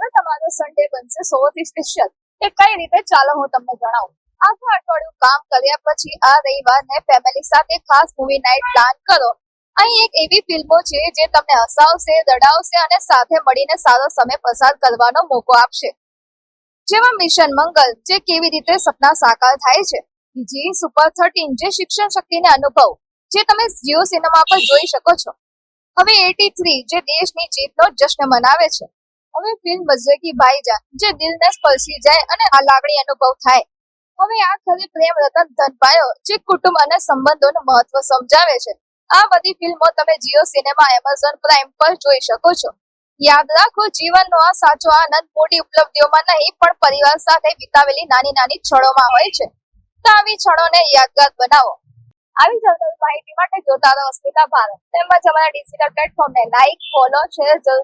હવે તમારો સન્ડે બનશે સૌથી સ્પેશિયલ. એ કઈ રીતે ચાલો હું તમને જણાવું. આખું અઠવાડિયું કામ કર્યા પછી આ રવિવારને ફેમિલી સાથે ખાસ મૂવી નાઇટ પ્લાન કરો. અહીં એક એવી ફિલ્મો છે જે તમને હસાવશે, રડાવશે અને સાથે મળીને સારો સમય પસાર કરવાનો મોકો આપશે. જેમાં મિશન મંગલ, જે કેવી રીતે સપના સાકાર થાય છે, જી સુપર 13, જે શિક્ષણ શક્તિને અનુભવ, જે તમે જીઓ સિનેમા પર જોઈ શકો છો. હવે 83, જે દેશની જીતનો જશ્ન મનાવે છે. હવે ફિલ્મ મજરેકી ભાઈજાન, જે દિલને સ્પર્શી જાય અને આ લાગણી અનુભવ થાય. હવે આખરે પ્રેમ રતન ધન પાયો, જે કુટુંબ અને સંબંધોનું મહત્વ સમજાવે છે. આ બધી ફિલ્મો તમે જીઓ સિનેમા, એમેઝોન પ્રાઇમ પર જોઈ શકો છો. યાદ રાખો, જીવનનો આ સાચો આનંદ મોટી ઉપલબ્ધિઓમાં નહીં પણ પરિવાર સાથે વિતાવેલી નાની નાની ક્ષણોમાં હોય છે. તો આવી ક્ષણોને યાદગાર બનાવો. આવી જ અવનવી માહિતી માટે જોતા રહો અસ્મિતા ભારત. તેમજ અમારા ડિજિટલ પ્લેટફોર્મને લાઈક, ફોલો, શેર જરૂર